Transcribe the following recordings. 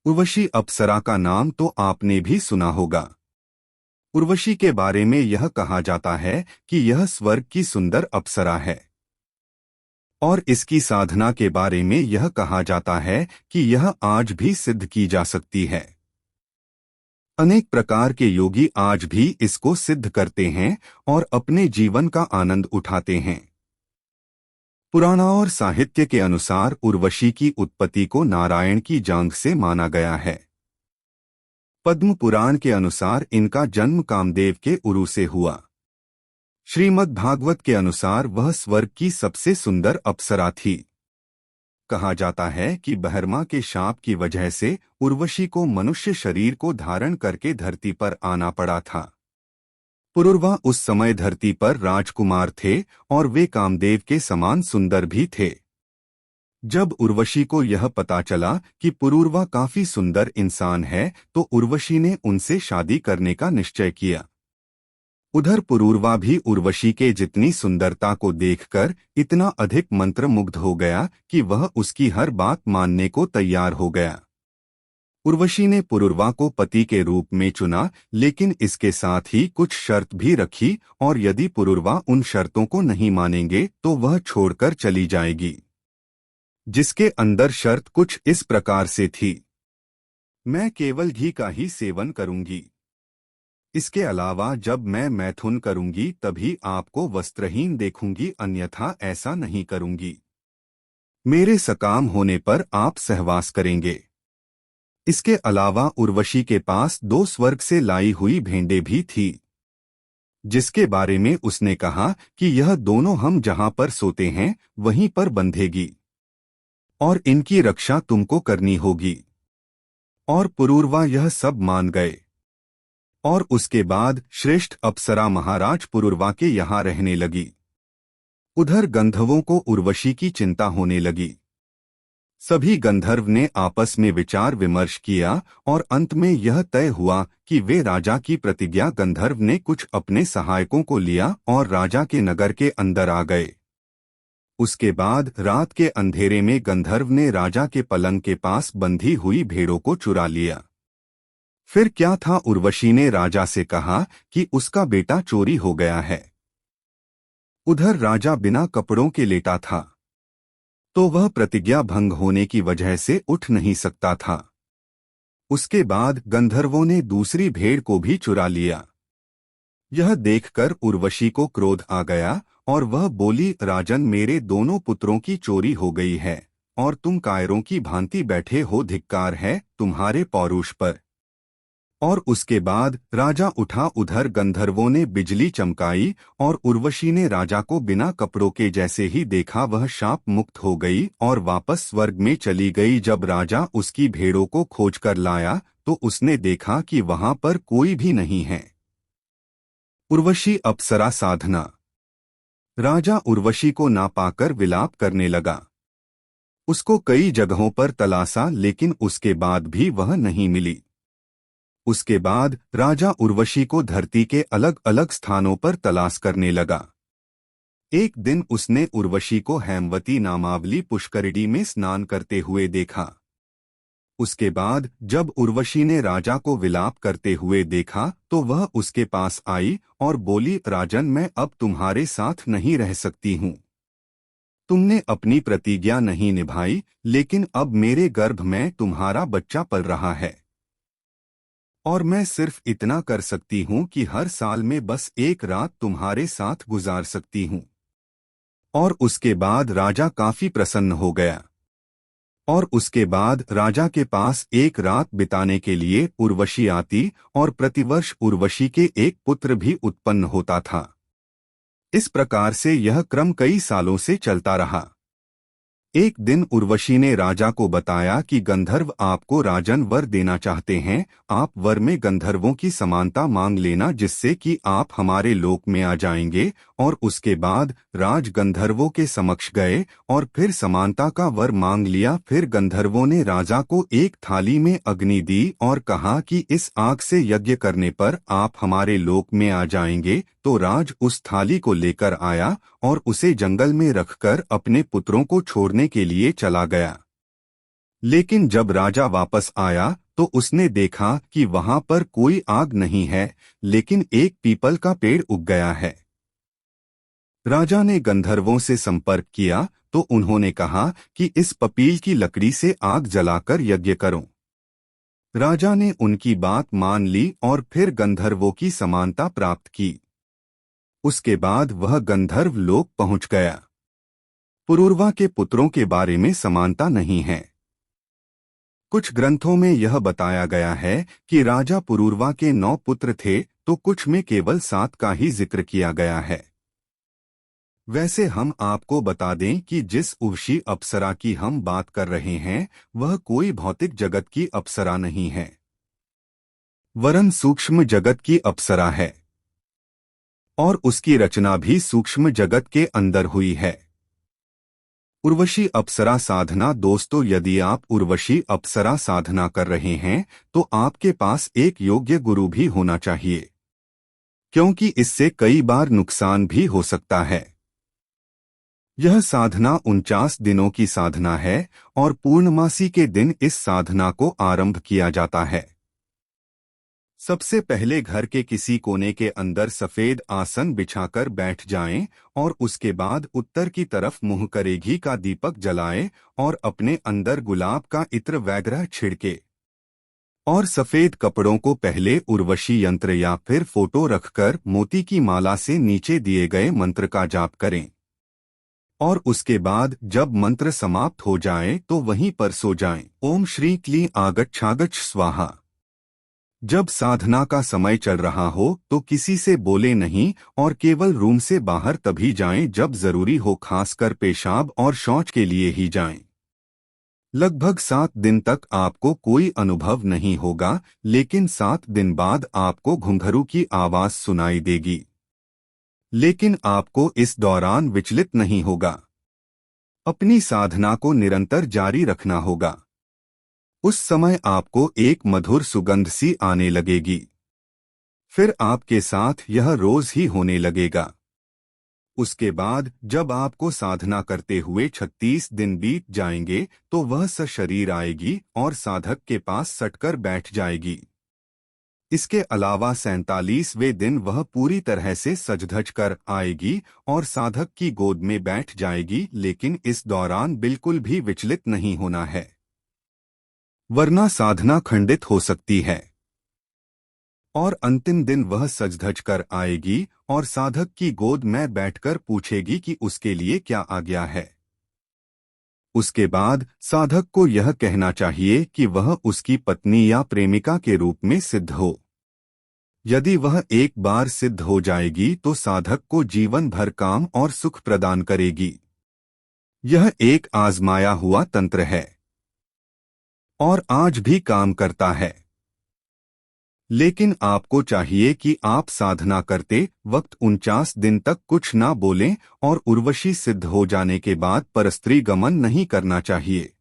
उर्वशी अप्सरा का नाम तो आपने भी सुना होगा। उर्वशी के बारे में यह कहा जाता है कि यह स्वर्ग की सुंदर अप्सरा है और इसकी साधना के बारे में यह कहा जाता है कि यह आज भी सिद्ध की जा सकती है। अनेक प्रकार के योगी आज भी इसको सिद्ध करते हैं और अपने जीवन का आनंद उठाते हैं। पुराणों और साहित्य के अनुसार उर्वशी की उत्पत्ति को नारायण की जांघ से माना गया है। पद्म पुराण के अनुसार इनका जन्म कामदेव के उरु से हुआ। श्रीमद् भागवत के अनुसार वह स्वर्ग की सबसे सुंदर अप्सरा थी। कहा जाता है कि बहरमा के शाप की वजह से उर्वशी को मनुष्य शरीर को धारण करके धरती पर आना पड़ा था। पुरुरवा उस समय धरती पर राजकुमार थे और वे कामदेव के समान सुंदर भी थे। जब उर्वशी को यह पता चला कि पुरुरवा काफी सुंदर इंसान है तो उर्वशी ने उनसे शादी करने का निश्चय किया। उधर पुरुरवा भी उर्वशी के जितनी सुंदरता को देखकर इतना अधिक मंत्रमुग्ध हो गया कि वह उसकी हर बात मानने को तैयार हो गया। उर्वशी ने पुरुरवा को पति के रूप में चुना, लेकिन इसके साथ ही कुछ शर्त भी रखी और यदि पुरुरवा उन शर्तों को नहीं मानेंगे तो वह छोड़कर चली जाएगी। जिसके अंदर शर्त कुछ इस प्रकार से थी, मैं केवल घी का ही सेवन करूंगी। इसके अलावा जब मैं मैथुन करूंगी तभी आपको वस्त्रहीन देखूंगी, अन्यथा ऐसा नहीं करूंगी। मेरे सकाम होने पर आप सहवास करेंगे। इसके अलावा उर्वशी के पास 2 स्वर्ग से लाई हुई भेंड़ें भी थी, जिसके बारे में उसने कहा कि यह दोनों हम जहां पर सोते हैं वहीं पर बंधेगी और इनकी रक्षा तुमको करनी होगी। और पुरुरवा यह सब मान गए और उसके बाद श्रेष्ठ अप्सरा महाराज पुरुरवा के यहाँ रहने लगी। उधर गंधर्वों को उर्वशी की चिंता होने लगी। सभी गंधर्व ने आपस में विचार विमर्श किया और अंत में यह तय हुआ कि वे राजा की प्रतिज्ञा गंधर्व ने कुछ अपने सहायकों को लिया और राजा के नगर के अंदर आ गए। उसके बाद रात के अंधेरे में गंधर्व ने राजा के पलंग के पास बंधी हुई भेड़ों को चुरा लिया। फिर क्या था, उर्वशी ने राजा से कहा कि उसका बेटा चोरी हो गया है। उधर राजा बिना कपड़ों के लेटा था तो वह प्रतिज्ञा भंग होने की वजह से उठ नहीं सकता था। उसके बाद गंधर्वों ने दूसरी भेड़ को भी चुरा लिया। यह देखकर उर्वशी को क्रोध आ गया और वह बोली, राजन, मेरे दोनों पुत्रों की चोरी हो गई है और तुम कायरों की भांति बैठे हो, धिक्कार है तुम्हारे पौरुष पर। और उसके बाद राजा उठा। उधर गंधर्वों ने बिजली चमकाई और उर्वशी ने राजा को बिना कपड़ों के जैसे ही देखा वह शाप मुक्त हो गई और वापस स्वर्ग में चली गई। जब राजा उसकी भेड़ों को खोज कर लाया तो उसने देखा कि वहां पर कोई भी नहीं है। उर्वशी अप्सरा साधना। राजा उर्वशी को ना पाकर विलाप करने लगा। उसको कई जगहों पर तलाशा, लेकिन उसके बाद भी वह नहीं मिली। उसके बाद राजा उर्वशी को धरती के अलग अलग स्थानों पर तलाश करने लगा। एक दिन उसने उर्वशी को हेमवती नामावली पुष्करिणी में स्नान करते हुए देखा। उसके बाद जब उर्वशी ने राजा को विलाप करते हुए देखा तो वह उसके पास आई और बोली, राजन, मैं अब तुम्हारे साथ नहीं रह सकती हूँ। तुमने अपनी प्रतिज्ञा नहीं निभाई, लेकिन अब मेरे गर्भ में तुम्हारा बच्चा पल रहा है और मैं सिर्फ इतना कर सकती हूँ कि हर साल में बस एक रात तुम्हारे साथ गुजार सकती हूँ। और उसके बाद राजा काफी प्रसन्न हो गया और उसके बाद राजा के पास एक रात बिताने के लिए उर्वशी आती और प्रतिवर्ष उर्वशी के एक पुत्र भी उत्पन्न होता था। इस प्रकार से यह क्रम कई सालों से चलता रहा। एक दिन उर्वशी ने राजा को बताया कि गंधर्व आपको राजन वर देना चाहते हैं। आप वर में गंधर्वों की समानता मांग लेना, जिससे कि आप हमारे लोक में आ जाएंगे। और उसके बाद राज गंधर्वों के समक्ष गए और फिर समानता का वर मांग लिया। फिर गंधर्वों ने राजा को एक थाली में अग्नि दी और कहा कि इस आग से यज्ञ करने पर आप हमारे लोक में आ जाएंगे। तो राज उस थाली को लेकर आया और उसे जंगल में रखकर अपने पुत्रों को छोड़ने के लिए चला गया। लेकिन जब राजा वापस आया तो उसने देखा कि वहां पर कोई आग नहीं है, लेकिन एक पीपल का पेड़ उग गया है। राजा ने गंधर्वों से संपर्क किया तो उन्होंने कहा कि इस पपील की लकड़ी से आग जलाकर यज्ञ करो। राजा ने उनकी बात मान ली और फिर गंधर्वों की समानता प्राप्त की। उसके बाद वह गंधर्व लोक पहुंच गया। पुरूरवा के पुत्रों के बारे में समानता नहीं है। कुछ ग्रंथों में यह बताया गया है कि राजा पुरूरवा के 9 पुत्र थे, तो कुछ में केवल 7 का ही जिक्र किया गया है। वैसे हम आपको बता दें कि जिस उर्वशी अप्सरा की हम बात कर रहे हैं वह कोई भौतिक जगत की अप्सरा नहीं है, वरन सूक्ष्म जगत की अप्सरा है, और उसकी रचना भी सूक्ष्म जगत के अंदर हुई है। उर्वशी अप्सरा साधना। दोस्तों, यदि आप उर्वशी अप्सरा साधना कर रहे हैं तो आपके पास एक योग्य गुरु भी होना चाहिए, क्योंकि इससे कई बार नुकसान भी हो सकता है। यह साधना 49 दिनों की साधना है और पूर्णमासी के दिन इस साधना को आरंभ किया जाता है। सबसे पहले घर के किसी कोने के अंदर सफेद आसन बिछाकर बैठ जाएं और उसके बाद उत्तर की तरफ मुंह करे घी का दीपक जलाएं और अपने अंदर गुलाब का इत्र वगैरह छिड़के और सफेद कपड़ों को पहले उर्वशी यंत्र या फिर फोटो रखकर मोती की माला से नीचे दिए गए मंत्र का जाप करें और उसके बाद जब मंत्र समाप्त हो जाए तो वहीं पर सो जाएं। ओम श्री क्ली आगच्छागच्छ स्वाहा। जब साधना का समय चल रहा हो तो किसी से बोले नहीं और केवल रूम से बाहर तभी जाएं जब जरूरी हो, खासकर पेशाब और शौच के लिए ही जाएं। लगभग 7 दिन तक आपको कोई अनुभव नहीं होगा, लेकिन 7 दिन बाद आपको घुंघरू की आवाज सुनाई देगी, लेकिन आपको इस दौरान विचलित नहीं होगा। अपनी साधना को निरंतर जारी रखना होगा। उस समय आपको एक मधुर सुगंध सी आने लगेगी। फिर आपके साथ यह रोज ही होने लगेगा। उसके बाद जब आपको साधना करते हुए 36 दिन बीत जाएंगे तो वह सशरीर आएगी और साधक के पास सटकर बैठ जाएगी। इसके अलावा 47वें दिन वह पूरी तरह से सज-धज कर आएगी और साधक की गोद में बैठ जाएगी, लेकिन इस दौरान बिल्कुल भी विचलित नहीं होना है, वरना साधना खंडित हो सकती है। और अंतिम दिन वह सज-धज कर आएगी और साधक की गोद में बैठकर पूछेगी कि उसके लिए क्या आज्ञा है। उसके बाद साधक को यह कहना चाहिए कि वह उसकी पत्नी या प्रेमिका के रूप में सिद्ध हो। यदि वह एक बार सिद्ध हो जाएगी तो साधक को जीवन भर काम और सुख प्रदान करेगी। यह एक आजमाया हुआ तंत्र है और आज भी काम करता है। लेकिन आपको चाहिए कि आप साधना करते वक्त 49 दिन तक कुछ ना बोलें और उर्वशी सिद्ध हो जाने के बाद परस्त्री गमन नहीं करना चाहिए।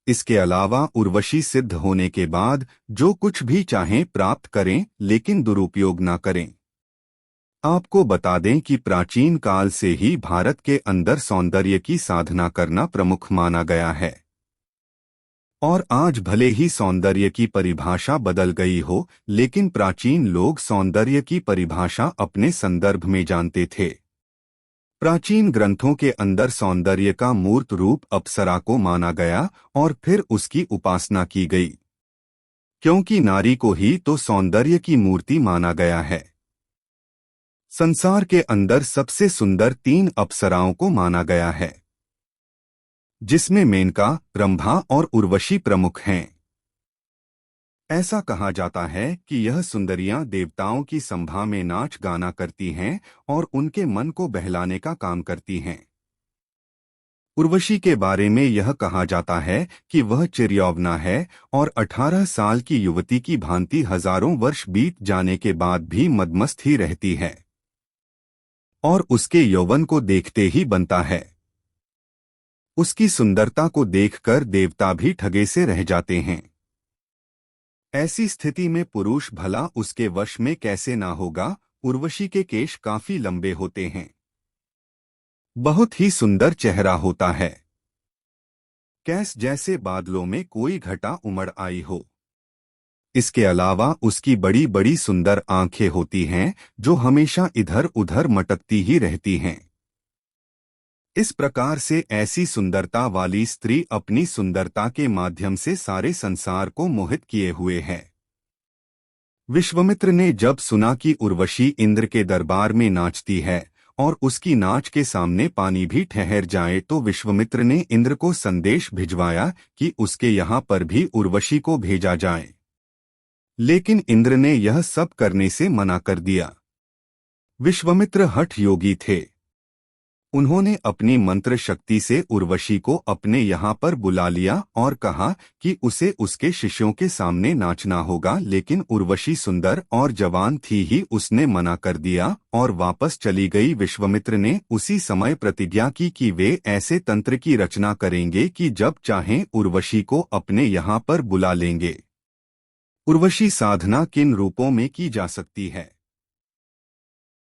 इसके अलावा उर्वशी सिद्ध होने के बाद जो कुछ भी चाहें प्राप्त करें, लेकिन दुरुपयोग ना करें। आपको बता दें कि प्राचीन काल से ही भारत के अंदर सौंदर्य की साधना करना प्रमुख माना गया है और आज भले ही सौंदर्य की परिभाषा बदल गई हो, लेकिन प्राचीन लोग सौंदर्य की परिभाषा अपने संदर्भ में जानते थे। प्राचीन ग्रंथों के अंदर सौंदर्य का मूर्त रूप अप्सरा को माना गया और फिर उसकी उपासना की गई, क्योंकि नारी को ही तो सौंदर्य की मूर्ति माना गया है। संसार के अंदर सबसे सुंदर 3 अप्सराओं को माना गया है, जिसमें मेनका, रंभा और उर्वशी प्रमुख हैं। ऐसा कहा जाता है कि यह सुंदरियां देवताओं की सभा में नाच गाना करती हैं और उनके मन को बहलाने का काम करती हैं। उर्वशी के बारे में यह कहा जाता है कि वह चिरयौवना है और 18 साल की युवती की भांति हजारों वर्ष बीत जाने के बाद भी मदमस्त ही रहती है और उसके यौवन को देखते ही बनता है। उसकी सुंदरता को देखकर देवता भी ठगे से रह जाते हैं। ऐसी स्थिति में पुरुष भला उसके वश में कैसे ना होगा। उर्वशी के केश काफी लंबे होते हैं, बहुत ही सुंदर चेहरा होता है। कैस जैसे बादलों में कोई घटा उमड़ आई हो। इसके अलावा उसकी बड़ी बड़ी सुंदर आंखें होती हैं जो हमेशा इधर उधर मटकती ही रहती हैं। इस प्रकार से ऐसी सुंदरता वाली स्त्री अपनी सुंदरता के माध्यम से सारे संसार को मोहित किए हुए है। विश्वामित्र ने जब सुना कि उर्वशी इंद्र के दरबार में नाचती है और उसकी नाच के सामने पानी भी ठहर जाए, तो विश्वामित्र ने इंद्र को संदेश भिजवाया कि उसके यहाँ पर भी उर्वशी को भेजा जाए। लेकिन इंद्र ने यह सब करने से मना कर दिया। विश्वामित्र हठ योगी थे। उन्होंने अपनी मंत्र शक्ति से उर्वशी को अपने यहाँ पर बुला लिया और कहा कि उसे उसके शिष्यों के सामने नाचना होगा, लेकिन उर्वशी सुंदर और जवान थी ही उसने मना कर दिया और वापस चली गई। विश्वामित्र ने उसी समय प्रतिज्ञा की कि वे ऐसे तंत्र की रचना करेंगे कि जब चाहें उर्वशी को अपने यहाँ पर बुला लेंगे। उर्वशी साधना किन रूपों में की जा सकती है?